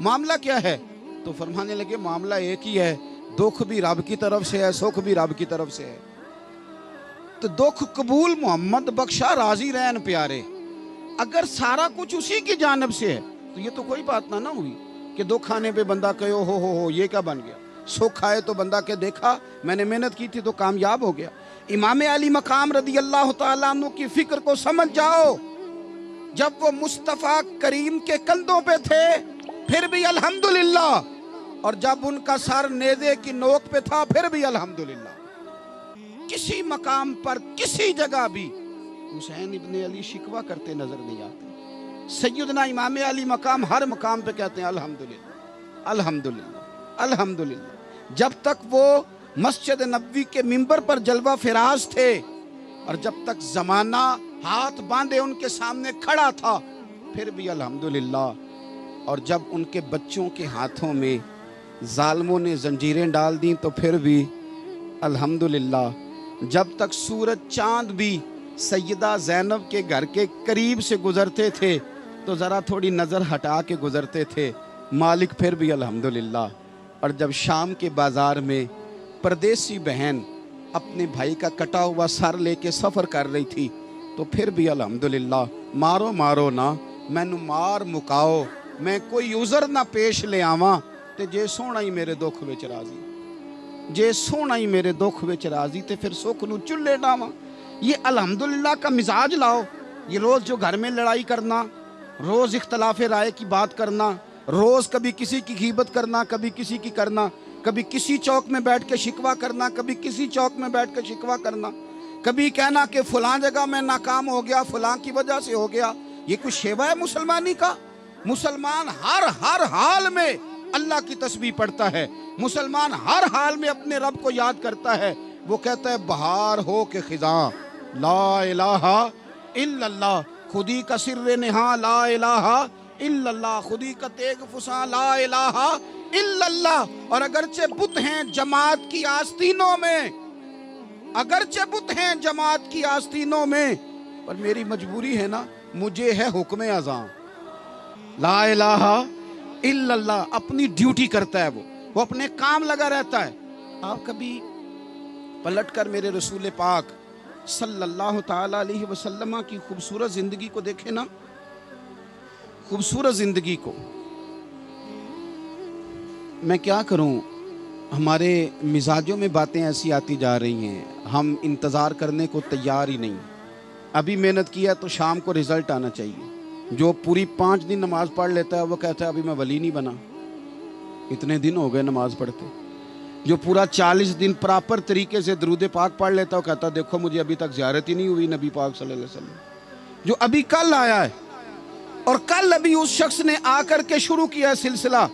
معاملہ کیا ہے؟ تو فرمانے لگے معاملہ ایک ہی ہے، دکھ بھی رب کی طرف سے ہے، سکھ بھی رب کی طرف سے ہے۔ تو دکھ قبول محمد بخشا راضی رہن پیارے، اگر سارا کچھ اسی کی جانب سے ہے تو یہ تو کوئی بات نہ ہوئی کہ دکھ آنے پہ بندہ کہے ہو یہ کیا بن گیا، سکھ آئے تو بندہ کہ دیکھا میں نے محنت کی تھی تو کامیاب ہو گیا۔ امام علی مقام رضی اللہ تعالیٰ عنہ کی فکر کو سمجھ جاؤ، جب وہ مصطفیٰ کریم کے کندھوں پہ تھے پھر بھی الحمدللہ، اور جب ان کا سر نیزے کی نوک پہ تھا پھر بھی الحمدللہ۔ کسی مقام پر کسی جگہ بھی حسین ابن علی شکوہ کرتے نظر نہیں آتے۔ سیدنا امام علی مقام ہر مقام پہ کہتے ہیں الحمدللہ الحمدللہ الحمدللہ۔ جب تک وہ مسجد نبوی کے منبر پر جلوہ فراز تھے اور جب تک زمانہ ہاتھ باندھے ان کے سامنے کھڑا تھا پھر بھی الحمدللہ، اور جب ان کے بچوں کے ہاتھوں میں ظالموں نے زنجیریں ڈال دیں تو پھر بھی الحمدللہ، جب تک سورج چاند بھی سیدہ زینب کے گھر کے قریب سے گزرتے تھے تو ذرا تھوڑی نظر ہٹا کے گزرتے تھے، مالک پھر بھی الحمدللہ۔ اور جب شام کے بازار میں پردیسی بہن اپنے بھائی کا کٹا ہوا سر لے کے سفر کر رہی تھی تو پھر بھی الحمدللہ۔ مارو نہ مینو مار مکاؤ، میں کوئی عذر نہ پیش لے آواں تے جے سونا ہی میرے دکھ وچ راضی، جے سونا ہی میرے دکھ وچ راضی تے پھر سکھ نو چلے ڈاواں۔ یہ الحمدللہ کا مزاج لاؤ۔ یہ روز جو گھر میں لڑائی کرنا، روز اختلاف رائے کی بات کرنا، روز کبھی کسی کی غیبت کرنا، کبھی کسی کی کرنا، کبھی کسی چوک میں بیٹھ کے شکوہ کرنا، کبھی کسی چوک میں بیٹھ کے شکوہ کرنا، کبھی کہنا کہ فلاں جگہ میں ناکام ہو گیا، فلاں کی وجہ سے ہو گیا، یہ کچھ شیوا ہے مسلمانی کا؟ مسلمان ہر حال میں اللہ کی تسبیح پڑھتا ہے، مسلمان ہر حال میں اپنے رب کو یاد کرتا ہے۔ وہ کہتا ہے بہار ہو کہ خزاں لا الہ الا اللہ، خودی کا سر نہاں لا الہ الا اللہ، خودی کا تیغ فساں لا الہ الا اللہ۔ اور اگرچہ بت ہیں جماعت کی آستینوں میں، اگرچہ بت ہیں جماعت کی آستینوں میں، پر میری مجبوری ہے نا، مجھے ہے حکم اذاں لا الہ الا اللہ۔ اپنی ڈیوٹی کرتا ہے وہ اپنے کام لگا رہتا ہے۔ آپ کبھی پلٹ کر میرے رسول پاک صلی اللہ تعالی علیہ وسلم کی خوبصورت زندگی کو دیکھیں نا، خوبصورت زندگی کو۔ میں کیا کروں، ہمارے مزاجوں میں باتیں ایسی آتی جا رہی ہیں، ہم انتظار کرنے کو تیار ہی نہیں۔ ابھی محنت کیا تو شام کو رزلٹ آنا چاہیے۔ جو پوری 5 دن نماز پڑھ لیتا ہے وہ کہتا ہے ابھی میں ولی نہیں بنا، اتنے دن ہو گئے نماز پڑھتے۔ جو پورا 40 دن پراپر طریقے سے درود پاک پڑھ لیتا ہے وہ کہتا ہے دیکھو مجھے ابھی تک زیارت ہی نہیں ہوئی نبی پاک صلی اللہ علیہ وسلم۔ جو ابھی کل آیا ہے اور کل ابھی اس شخص نے آ کر کے شروع کیا سلسلہ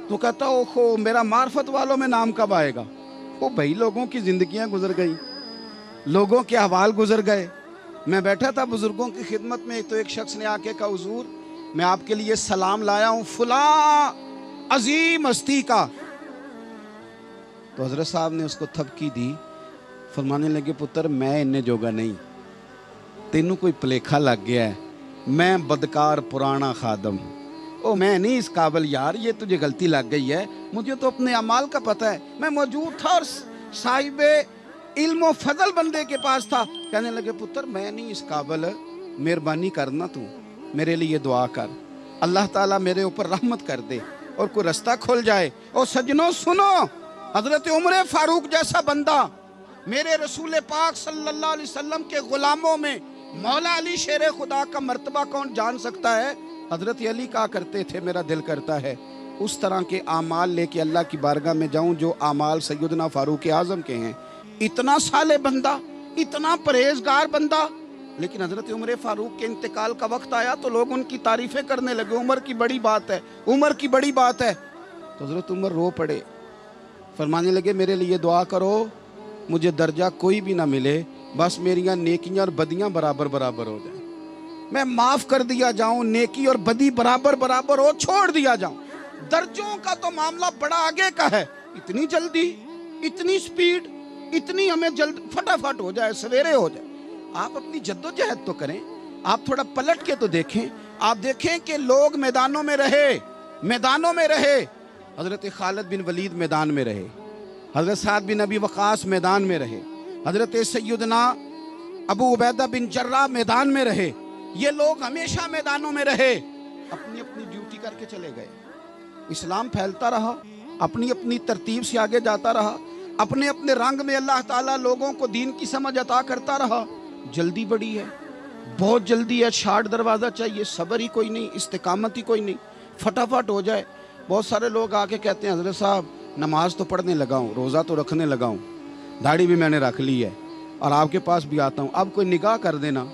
تو کہتا اوہو میرا معرفت والوں میں نام کب آئے گا؟ وہ بھائی لوگوں کی زندگیاں گزر گئی، لوگوں کے احوال گزر گئے۔ میں بیٹھا تھا بزرگوں کی خدمت میں تو ایک شخص نے آ کے کہا حضور میں آپ کے لیے سلام لایا ہوں فلاں عظیم ہستی کا۔ تو حضرت صاحب نے اس کو تھپکی دی، فرمانے لگے پتر میں انہیں جوگا نہیں، تینوں کوئی پلیکھا لگ گیا ہے، میں بدکار پرانا خادم، میں نہیں اس قابل یار، یہ تجھے غلطی لگ گئی ہے، مجھے تو اپنے اعمال کا پتہ ہے، میں موجود تھا اور صاحب علم و فضل بندے کے پاس تھا۔ کہنے لگے پتر میں نہیں اس قابل، مہربانی کرنا تو میرے لیے دعا کر، اللہ تعالیٰ میرے اوپر رحمت کر دے اور کوئی رستہ کھل جائے۔ اور سجنوں سنو، حضرت عمر فاروق جیسا بندہ میرے رسول پاک صلی اللہ علیہ وسلم کے غلاموں میں مولا علی شیر خدا کا مرتبہ کون جان سکتا ہے؟ حضرت علی کہا کرتے تھے میرا دل کرتا ہے اس طرح کے اعمال لے کے اللہ کی بارگاہ میں جاؤں جو اعمال سیدنا فاروق اعظم کے ہیں۔ اتنا صالح بندہ، اتنا پرہیزگار بندہ، لیکن حضرت عمر فاروق کے انتقال کا وقت آیا تو لوگ ان کی تعریفیں کرنے لگے، عمر کی بڑی بات ہے، عمر کی بڑی بات ہے۔ تو حضرت عمر رو پڑے، فرمانے لگے میرے لیے دعا کرو، مجھے درجہ کوئی بھی نہ ملے، بس میریاں نیکیاں اور بدیاں برابر برابر ہو جائیں، میں معاف کر دیا جاؤں، نیکی اور بدی برابر برابر ہو، چھوڑ دیا جاؤں۔ درجوں کا تو معاملہ بڑا آگے کا ہے، اتنی جلدی، اتنی سپیڈ، اتنی ہمیں جلد فٹافٹ ہو جائے، سویرے ہو جائے۔ آپ اپنی جد و جہد تو کریں، آپ تھوڑا پلٹ کے تو دیکھیں، آپ دیکھیں کہ لوگ میدانوں میں رہے، میدانوں میں رہے. حضرت خالد بن ولید میدان میں رہے, حضرت سعد بن ابی وقاص میدان میں رہے, حضرت سیدنا ابو عبیدہ بن جراح میدان میں رہے. یہ لوگ ہمیشہ میدانوں میں رہے, اپنی اپنی ڈیوٹی کر کے چلے گئے. اسلام پھیلتا رہا, اپنی اپنی ترتیب سے آگے جاتا رہا, اپنے اپنے رنگ میں اللہ تعالیٰ لوگوں کو دین کی سمجھ عطا کرتا رہا. جلدی بڑی ہے, بہت جلدی ہے, شارٹ دروازہ چاہیے, صبر ہی کوئی نہیں, استقامت ہی کوئی نہیں, فٹافٹ ہو جائے. بہت سارے لوگ آ کے کہتے ہیں حضرت صاحب نماز تو پڑھنے لگا ہوں, روزہ تو رکھنے لگا ہوں, داڑھی بھی میں نے رکھ لی ہے, اور آپ کے پاس بھی آتا ہوں, اب کوئی نگاہ کر دینا.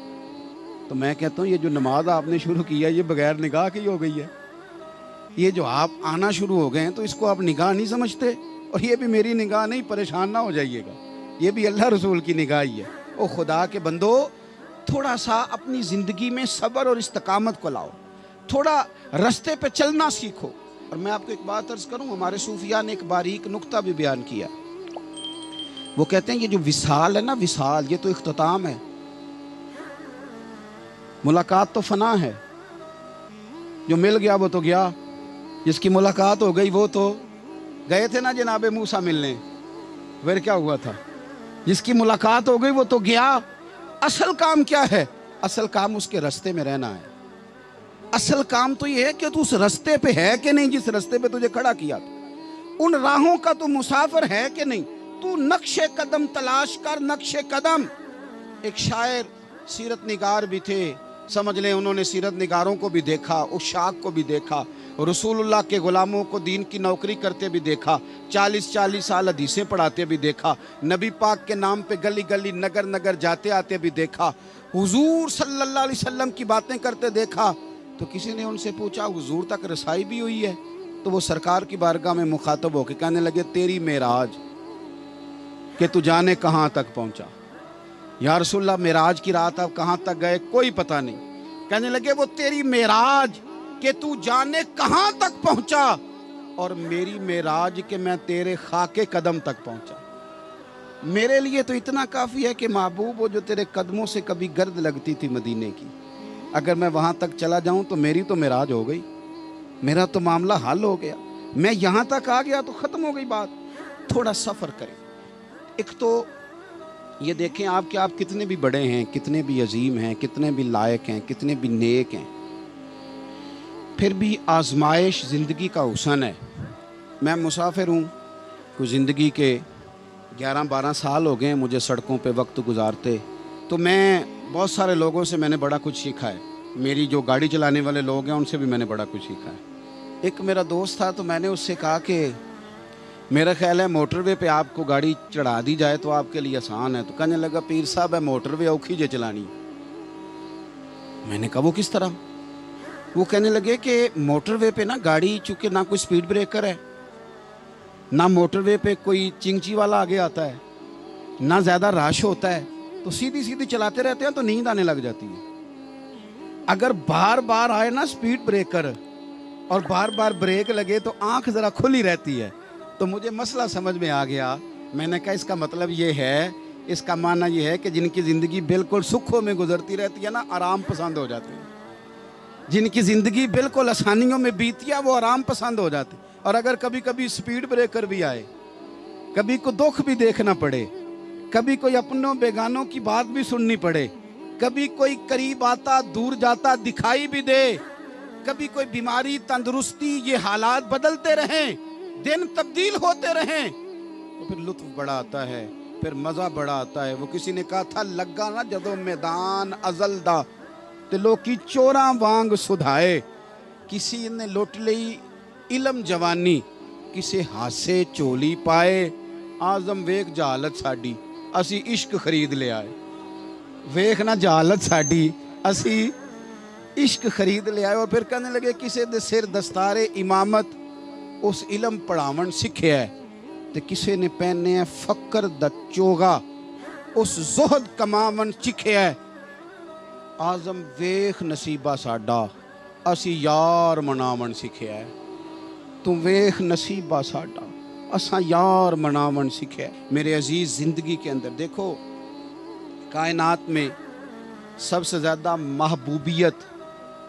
تو میں کہتا ہوں یہ جو نماز آپ نے شروع کی ہے یہ بغیر نگاہ کی ہو گئی ہے. یہ جو آپ آنا شروع ہو گئے ہیں تو اس کو آپ نگاہ نہیں سمجھتے, اور یہ بھی میری نگاہ نہیں, پریشان نہ ہو جائیے گا, یہ بھی اللہ رسول کی نگاہ ہی ہے. او خدا کے بندو, تھوڑا سا اپنی زندگی میں صبر اور استقامت کو لاؤ, تھوڑا رستے پہ چلنا سیکھو. اور میں آپ کو ایک بات عرض کروں, ہمارے صوفیاء نے ایک باریک نکتہ بھی بیان کیا. وہ کہتے ہیں یہ جو وصال ہے نا, وصال, یہ تو اختتام ہے, ملاقات تو فنا ہے. جو مل گیا وہ تو گیا, جس کی ملاقات ہو گئی وہ تو گئے تھے نا جناب موسیٰ ملنے, پھر کیا ہوا تھا؟ جس کی ملاقات ہو گئی وہ تو گیا. اصل کام کیا ہے؟ اصل کام اس کے رستے میں رہنا ہے. اصل کام تو یہ ہے کہ تو اس رستے پہ ہے کہ نہیں جس رستے پہ تجھے کھڑا کیا تھا. ان راہوں کا تو مسافر ہے کہ نہیں, تو نقش قدم تلاش کر, نقش قدم. ایک شاعر سیرت نگار بھی تھے, سمجھ لیں انہوں نے سیرت نگاروں کو بھی دیکھا, عشاق کو بھی دیکھا, رسول اللہ کے غلاموں کو دین کی نوکری کرتے بھی دیکھا, 40 سال حدیثیں پڑھاتے بھی دیکھا, نبی پاک کے نام پہ گلی گلی نگر نگر جاتے آتے بھی دیکھا, حضور صلی اللہ علیہ وسلم کی باتیں کرتے دیکھا. تو کسی نے ان سے پوچھا حضور تک رسائی بھی ہوئی ہے؟ تو وہ سرکار کی بارگاہ میں مخاطب ہو کے کہنے لگے تیری معراج کہ تو جانے کہاں تک پہنچا. یا رسول اللہ معراج کی رات آپ کہاں تک گئے کوئی پتہ نہیں. کہنے لگے وہ تیری معراج کہ تو جانے کہاں تک پہنچا, اور میری معراج کہ میں تیرے خاک قدم تک پہنچا. میرے لیے تو اتنا کافی ہے کہ محبوب وہ جو تیرے قدموں سے کبھی گرد لگتی تھی مدینے کی, اگر میں وہاں تک چلا جاؤں تو میری تو معراج ہو گئی, میرا تو معاملہ حل ہو گیا. میں یہاں تک آ گیا تو ختم ہو گئی بات. تھوڑا سفر کریں. ایک تو یہ دیکھیں آپ کہ آپ کتنے بھی بڑے ہیں, کتنے بھی عظیم ہیں, کتنے بھی لائق ہیں, کتنے بھی نیک ہیں, پھر بھی آزمائش زندگی کا حسن ہے. میں مسافر ہوں, کوئی زندگی کے 11-12 سال ہو گئے ہیں مجھے سڑکوں پہ وقت گزارتے, تو میں بہت سارے لوگوں سے میں نے بڑا کچھ سیکھا ہے. میری جو گاڑی چلانے والے لوگ ہیں ان سے بھی میں نے بڑا کچھ سیکھا ہے. ایک میرا دوست تھا, تو میں نے اس سے کہا کہ میرا خیال ہے موٹر وے پہ آپ کو گاڑی چڑھا دی جائے تو آپ کے لیے آسان ہے. تو کہنے لگا پیر صاحب ہے موٹر وے اوکھی جے چلانی. میں نے کہا وہ کس طرح؟ وہ کہنے لگے کہ موٹر وے پہ نا گاڑی چونکہ نہ کوئی سپیڈ بریکر ہے, نہ موٹر وے پہ کوئی چنگچی والا آگے آتا ہے, نہ زیادہ رش ہوتا ہے, تو سیدھی سیدھی چلاتے رہتے ہیں تو نیند آنے لگ جاتی ہے. اگر بار بار آئے نا سپیڈ بریکر اور بار بار بریک لگے تو آنکھ ذرا کھلی رہتی ہے. تو مجھے مسئلہ سمجھ میں آ گیا. میں نے کہا اس کا مطلب یہ ہے, اس کا معنی یہ ہے کہ جن کی زندگی بالکل سکھوں میں گزرتی رہتی ہے نا, آرام پسند ہو جاتے ہیں. جن کی زندگی بالکل آسانیوں میں بیتی ہے وہ آرام پسند ہو جاتے. اور اگر کبھی کبھی سپیڈ بریکر بھی آئے, کبھی کو دکھ بھی دیکھنا پڑے, کبھی کوئی اپنوں بیگانوں کی بات بھی سننی پڑے, کبھی کوئی قریب آتا دور جاتا دکھائی بھی دے, کبھی کوئی بیماری تندرستی, یہ حالات بدلتے رہیں, دن تبدیل ہوتے رہیں, تو پھر لطف بڑا آتا ہے, پھر مزہ بڑا آتا ہے. وہ کسی نے کہا تھا لگا نا جدو میدان ازل دا تے لوکی چوراں وانگ سدھائے, کسی نے لوٹ لئی علم جوانی, کسی ہاسے چولی پائے, آزم ویک جہالت ساڈی اسی عشق خرید لے آئے. ویخ نا جہالت ساڈی اسی عشق خرید لے آئے. اور پھر کہنے لگے کسی دے سر دستار امامت اس علم پڑھاون سکھیا ہے, تے کسی نے پہنے ہے فقر دا چوگا اس زہد کماون چکھیا ہے. آزم ویخ نصیبہ ساڈا اسی یار مناون سکھیا ہے. تو ویخ نصیبہ ساڈا اساں یار مناون سکھیا ہے. میرے عزیز زندگی کے اندر دیکھو, کائنات میں سب سے زیادہ محبوبیت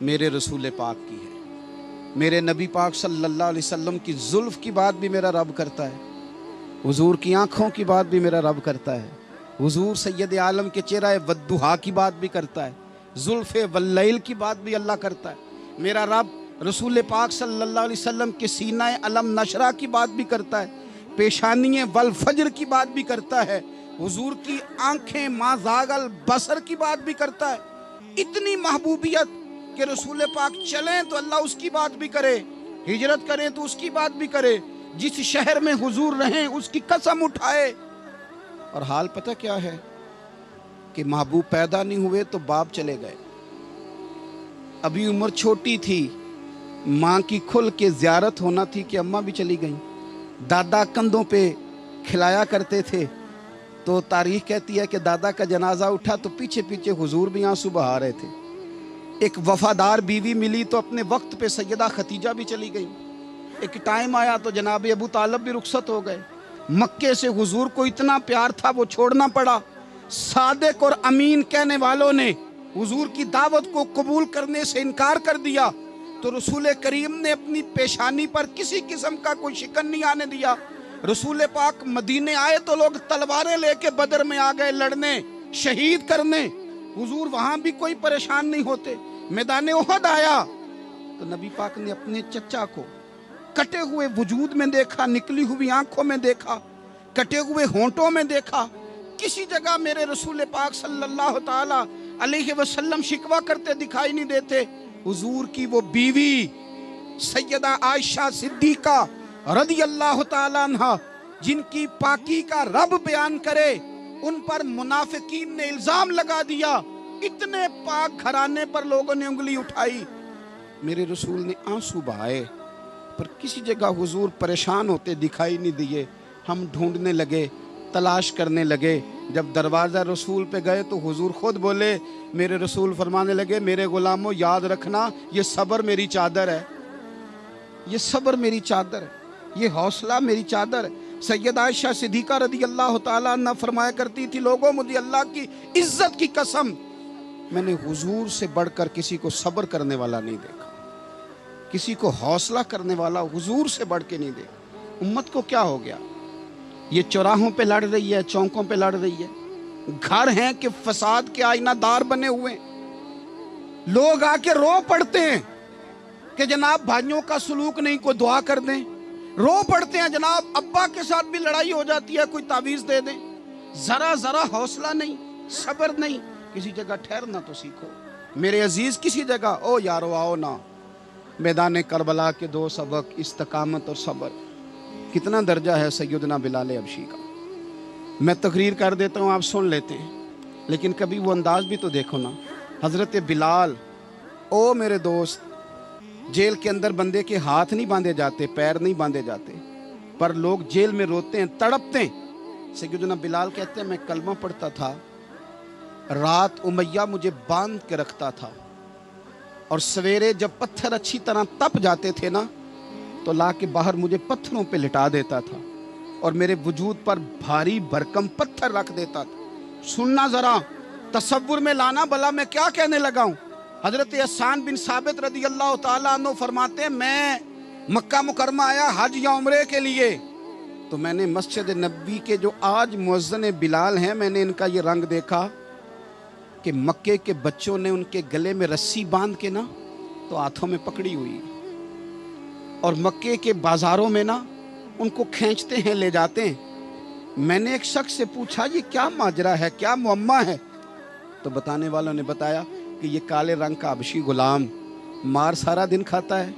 میرے رسول پاک کی ہے. میرے نبی پاک صلی اللہ علیہ وسلم کی زلف کی بات بھی میرا رب کرتا ہے، حضور کی آنکھوں کی بات بھی میرا رب کرتا ہے، حضور سید عالم کے چہرہ والضحیٰ کی بات بھی کرتا ہے، زلف واللیل کی بات بھی اللہ کرتا ہے۔ میرا رب رسول پاک صلی اللہ علیہ وسلم کے سینہ علم نشرہ کی بات بھی کرتا ہے، پیشانی والفجر کی بات بھی کرتا ہے، حضور کی آنکھیں ما زاغ البصر کی بات بھی کرتا ہے۔ اتنی محبوبیت کہ رسول پاک چلیں تو اللہ اس کی بات بھی کرے، ہجرت کریں تو اس کی بات بھی کرے، جس شہر میں حضور رہیں اس کی قسم اٹھائے۔ اور حال پتہ کیا ہے کہ محبوب پیدا نہیں ہوئے تو باپ چلے گئے، ابھی عمر چھوٹی تھی، ماں کی کھل کے زیارت ہونا تھی کہ اماں بھی چلی گئیں، دادا کندھوں پہ کھلایا کرتے تھے، تو تاریخ کہتی ہے کہ دادا کا جنازہ اٹھا تو پیچھے پیچھے حضور بھی آنسو بہا رہے تھے۔ ایک وفادار بیوی ملی تو اپنے وقت پہ سیدہ خدیجہ بھی چلی گئیں، ایک ٹائم آیا تو جناب ابو طالب بھی رخصت ہو گئے۔ مکے سے حضور کو اتنا پیار تھا وہ چھوڑنا پڑا، صادق اور امین کہنے والوں نے حضور کی دعوت کو قبول کرنے سے انکار کر دیا، تو رسول کریم نے اپنی پیشانی پر کسی قسم کا کوئی شکن نہیں آنے دیا۔ رسول پاک مدینے آئے تو لوگ تلواریں لے کے بدر میں آ گئے لڑنے، شہید کرنے، حضور وہاں بھی کوئی پریشان نہیں ہوتے۔ میدان احد آیا تو نبی پاک نے اپنے چچا کو کٹے ہوئے وجود میں دیکھا، نکلی ہوئی آنکھوں میں دیکھا، کٹے ہوئے ہونٹوں میں دیکھا، کسی جگہ میرے رسول پاک صلی اللہ تعالی علیہ وسلم شکوہ کرتے دکھائی نہیں دیتے۔ حضور کی وہ بیوی سیدہ عائشہ صدیقہ رضی اللہ تعالیٰ عنہ، جن کی پاکی کا رب بیان کرے، ان پر منافقین نے الزام لگا دیا، اتنے پاک گھرانے پر لوگوں نے انگلی اٹھائی۔ میرے رسول نے آنسو بہائے، پر کسی جگہ حضور پریشان ہوتے دکھائی نہیں دیے۔ ہم ڈھونڈنے لگے، تلاش کرنے لگے، جب دروازہ رسول پہ گئے تو حضور خود بولے، میرے رسول فرمانے لگے، میرے غلاموں یاد رکھنا یہ صبر میری چادر ہے، یہ صبر میری چادر ہے، یہ حوصلہ میری چادر ہے۔ سیدہ عائشہ صدیقہ رضی اللہ تعالیٰ عنہ فرمایا کرتی تھی، لوگوں مجھے اللہ کی عزت کی قسم، میں نے حضور سے بڑھ کر کسی کو صبر کرنے والا نہیں دیکھا، کسی کو حوصلہ کرنے والا حضور سے بڑھ کے نہیں دیکھا۔ امت کو کیا ہو گیا؟ یہ چوراہوں پہ لڑ رہی ہے، چوکوں پہ لڑ رہی ہے، گھر ہیں کہ فساد کے آئینہ دار بنے ہوئے ہیں، لوگ آ کے رو پڑتے ہیں کہ جناب بھائیوں کا سلوک نہیں، کوئی دعا کر دیں، رو پڑتے ہیں جناب ابا کے ساتھ بھی لڑائی ہو جاتی ہے، کوئی تعویذ دے دیں، ذرا حوصلہ نہیں، صبر نہیں۔ کسی جگہ ٹھہرنا تو سیکھو میرے عزیز، کسی جگہ او یارو آؤ نا۔ میدان کربلا کے دو سبق، استقامت اور صبر۔ کتنا درجہ ہے سیدنا بلال حبشی کا، میں تقریر کر دیتا ہوں آپ سن لیتے ہیں، لیکن کبھی وہ انداز بھی تو دیکھو نا۔ حضرت بلال، او میرے دوست، جیل کے اندر بندے کے ہاتھ نہیں باندھے جاتے، پیر نہیں باندھے جاتے، پر لوگ جیل میں روتے ہیں، تڑپتے ہیں۔ سیدنا بلال کہتے ہیں میں کلمہ پڑھتا تھا، رات امیہ مجھے باندھ کے رکھتا تھا، اور سویرے جب پتھر اچھی طرح تپ جاتے تھے نا تو لا کے باہر مجھے پتھروں پہ لٹا دیتا تھا، اور میرے وجود پر بھاری بھرکم پتھر رکھ دیتا تھا۔ سننا ذرا، تصور میں لانا، بھلا میں کیا کہنے لگا ہوں۔ حضرت حسان بن ثابت رضی اللہ تعالیٰ عنہ فرماتے ہیں، میں مکہ مکرمہ آیا حج یا عمرے کے لیے، تو میں نے مسجد نبی کے جو آج مؤذن بلال ہیں، میں نے ان کا یہ رنگ دیکھا کہ مکے کے بچوں نے ان کے گلے میں رسی باندھ کے نا تو ہاتھوں میں پکڑی ہوئی، اور مکے کے بازاروں میں نا ان کو کھینچتے ہیں، لے جاتے ہیں۔ میں نے ایک شخص سے پوچھا یہ کیا ماجرا ہے، کیا معمہ ہے؟ تو بتانے والوں نے بتایا کہ یہ کالے رنگ کا حبشی غلام مار سارا دن کھاتا ہے،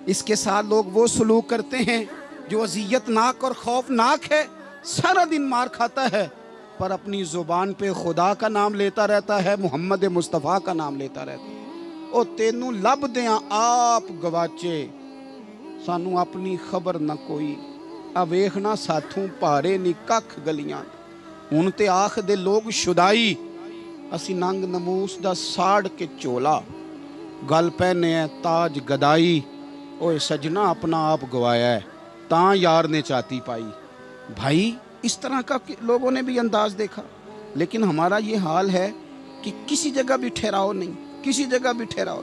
اس کے ساتھ لوگ وہ سلوک کرتے ہیں جو اذیت ناک اور خوفناک ہے، سارا دن مار کھاتا ہے پر اپنی زبان پہ خدا کا نام لیتا رہتا ہے، محمد مصطفیٰ کا نام لیتا رہتا ہے۔ او تینوں لب دیاں آپ گواچے، سانو اپنی خبر نہ کوئی، آ ویکھنا ساتھوں پارے نی ککھ گلیاں، ہن تے آکھ دے لوگ شدائی، اسی ننگ نموس دا ساڑ کے چولا، گل پہنے ہے تاج گدائی، اوے سجنا اپنا آپ گوایا ہے، تاں یار نے چاتی پائی۔ بھائی اس طرح کا لوگوں نے بھی انداز دیکھا، لیکن ہمارا یہ حال ہے کہ کسی جگہ بھی ٹھہراؤ نہیں، کسی جگہ بھی ٹھہراؤ،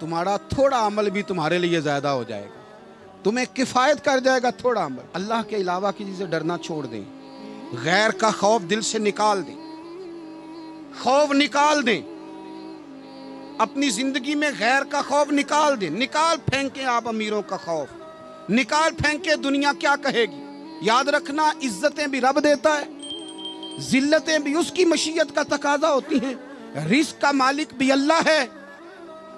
تمہارا تھوڑا عمل بھی تمہارے لیے زیادہ ہو جائے گا، تمہیں کفایت کر جائے گا تھوڑا عمل۔ اللہ کے علاوہ کسی سے ڈرنا چھوڑ دیں، غیر کا خوف دل سے نکال دیں، خوف نکال دیں، اپنی زندگی میں غیر کا خوف نکال دیں، نکال پھینکیں آپ امیروں کا خوف، نکال پھینکیں دنیا کیا کہے گی۔ یاد رکھنا عزتیں بھی رب دیتا ہے، ذلتیں بھی اس کی مشیت کا تقاضا ہوتی ہیں، رزق کا مالک بھی اللہ ہے۔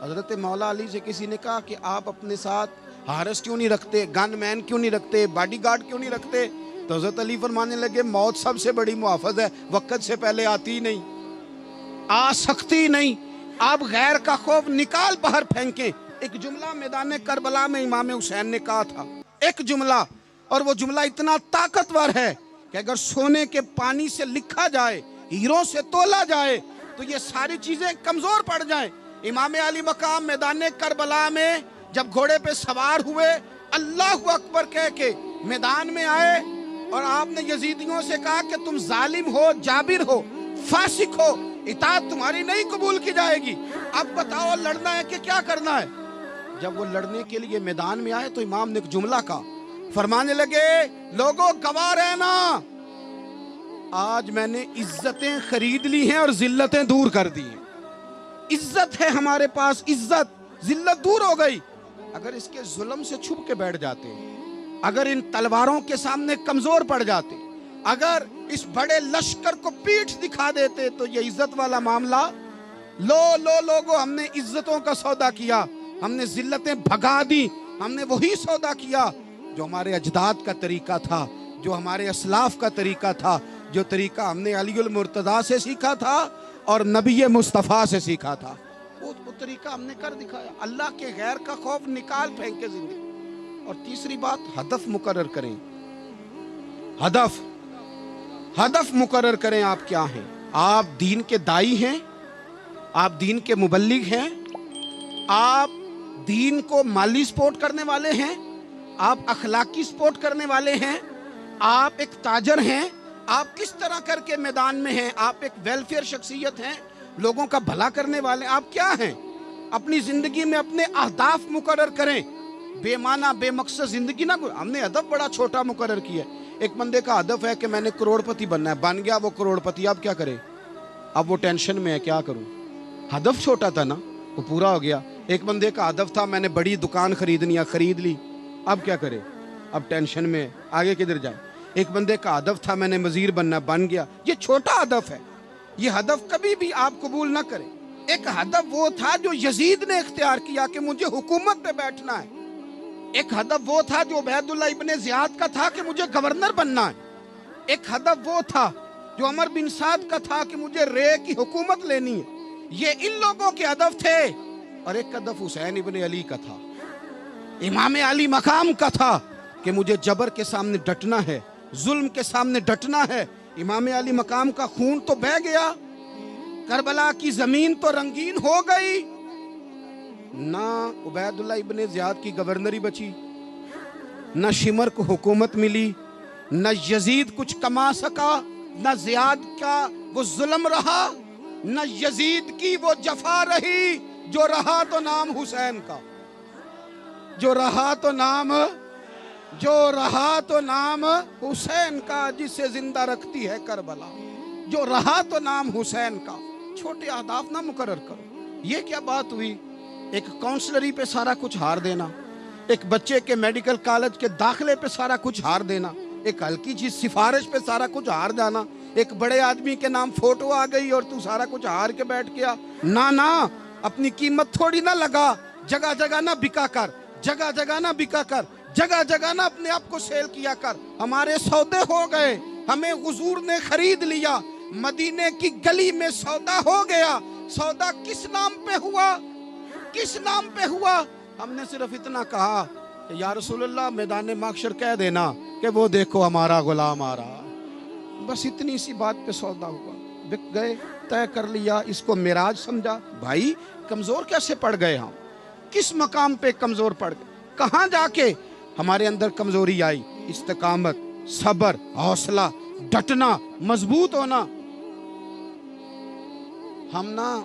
حضرت مولا علی سے کسی نے کہا کہ آپ اپنے ساتھ ہارس کیوں نہیں رکھتے، گن مین کیوں نہیں رکھتے، باڈی گارڈ کیوں نہیں رکھتے؟ تو حضرت علی فرمانے لگے موت سب سے بڑی محافظ ہے، وقت سے پہلے آتی نہیں، آ سکتی نہیں۔ آپ غیر کا خوف نکال باہر پھینکیں۔ ایک جملہ میدان کربلا میں امام حسین نے کہا تھا، ایک جملہ، اور وہ جملہ اتنا طاقتور ہے کہ اگر سونے کے پانی سے لکھا جائے، ہیروں سے تولا جائے تو یہ ساری چیزیں کمزور پڑ جائیں۔ امام علی مقام میدان کربلا میں جب گھوڑے پہ سوار ہوئے، اللہ اکبر کہہ کے میدان میں آئے، اور آپ نے یزیدیوں سے کہا کہ تم ظالم ہو، جابر ہو، فاسق ہو، اطاعت تمہاری نہیں قبول کی جائے گی، اب بتاؤ لڑنا ہے کہ کیا کرنا ہے؟ جب وہ لڑنے کے لیے میدان میں آئے تو امام نے ایک جملہ کہا، فرمانے لگے لوگوں گواہ رہنا، آج میں نے عزتیں خرید لی ہیں اور ذلتیں دور کر دی ہیں۔ عزت ہے ہمارے پاس، عزت، ذلت دور ہو گئی۔ اگر اس کے ظلم سے چھپ کے بیٹھ جاتے، اگر ان تلواروں کے سامنے کمزور پڑ جاتے، اگر اس بڑے لشکر کو پیٹھ دکھا دیتے تو یہ عزت والا معاملہ، لوگو ہم نے عزتوں کا سودا کیا، ہم نے ذلتیں بھگا دی، ہم نے وہی سودا کیا جو ہمارے اجداد کا طریقہ تھا، جو ہمارے اسلاف کا طریقہ تھا، جو طریقہ ہم نے علی المرتضیٰ سے سیکھا تھا اور نبی مصطفیٰ سے سیکھا تھا، وہ طریقہ ہم نے کر دکھایا۔ اللہ کے غیر کا خوف نکال پھینک کے زندگی۔ اور تیسری بات، ہدف مقرر کریں، ہدف مقرر کریں۔ آپ کیا ہیں؟ آپ دین کے دائی ہیں، آپ دین کے مبلغ ہیں، آپ دین کو مالی سپورٹ کرنے والے ہیں، آپ اخلاقی سپورٹ کرنے والے ہیں، آپ ایک تاجر ہیں، آپ کس طرح کر کے میدان میں ہیں، آپ ایک ویلفیئر شخصیت ہیں، لوگوں کا بھلا کرنے والے، آپ کیا ہیں؟ اپنی زندگی میں اپنے اہداف مقرر کریں، بے معنی بے مقصد زندگی نہ کوئی۔ ہم نے ہدف بڑا چھوٹا مقرر کیا ہے۔ ایک بندے کا ہدف ہے کہ میں نے کروڑ پتی بننا ہے، بن گیا وہ کروڑ پتی، اب کیا کرے؟ اب وہ ٹینشن میں ہے، کیا کروں؟ ہدف چھوٹا تھا نا، وہ پورا ہو گیا۔ ایک بندے کا ہدف تھا میں نے بڑی دکان خریدنی ہے، خرید لی، اب کیا کرے؟ اب ٹینشن میں ہے، آگے کدھر جائے؟ ایک بندے کا ہدف تھا میں نے وزیر بننا، بن گیا۔ یہ چھوٹا ہدف ہے، یہ ہدف کبھی بھی آپ قبول نہ کریں۔ ایک ہدف وہ تھا جو یزید نے اختیار کیا کہ مجھے حکومت پہ بیٹھنا ہے۔ ایک ہدف وہ تھا جو عبید اللہ ابن زیاد کا تھا کہ مجھے گورنر بننا ہے۔ ایک ہدف وہ تھا جو عمر بن سعد کا تھا کہ مجھے رے کی حکومت لینی ہے۔ یہ ان لوگوں کے ہدف تھے، اور ایک ہدف حسین ابن علی کا تھا، امام علی مقام کا تھا کہ مجھے جبر کے سامنے ڈٹنا ہے، ظلم کے سامنے ڈٹنا ہے۔ امام علی مقام کا خون تو بہہ گیا، کربلا کی زمین تو رنگین ہو گئی، نہ عبید اللہ ابن زیاد کی گورنری بچی، نہ شمر کو حکومت ملی، نہ یزید کچھ کما سکا، نہ زیاد کا وہ ظلم رہا، نہ یزید کی وہ جفا رہی۔ جو رہا تو نام حسین کا، جو رہا تو نام حسین کا، جسے زندہ رکھتی ہے کربلا، جو رہا تو نام حسین کا۔ چھوٹے اہداف نہ مقرر کرو۔ یہ کیا بات ہوئی؟ ایک کاؤنسلری پہ سارا کچھ ہار دینا، ایک بچے کے میڈیکل کالج کے داخلے پہ سارا کچھ ہار دینا، ایک ہلکی چیز سفارش پہ سارا کچھ ہار جانا، ایک بڑے آدمی کے نام فوٹو آ گئی اور تو سارا کچھ ہار کے بیٹھ گیا۔ نہ اپنی قیمت تھوڑی نہ لگا، جگہ جگہ نہ بکا کر، جگہ جگہ نہ بکا کر، جگہ جگہ نہ اپنے آپ کو سیل کیا کر۔ ہمارے سودے ہو گئے، ہمیں حضور نے خرید لیا، مدینے کی گلی میں سودا ہو گیا۔ سودا کس نام پہ ہوا؟ کس نام پہ ہوا؟ ہم نے صرف اتنا کہا کہ یا رسول اللہ میدان محشر کہہ دینا کہ وہ دیکھو ہمارا غلام آ رہا۔ بس اتنی سی بات پہ سودا ہوا، بک گئے، طے کر لیا، اس کو معراج سمجھا۔ بھائی کمزور کیسے پڑ گئے ہم؟ کس مقام پہ کمزور پڑ گئے؟ کہاں جا کے ہمارے اندر کمزوری آئی؟ استقامت، صبر، حوصلہ، ڈٹنا، مضبوط ہونا۔ ہم نا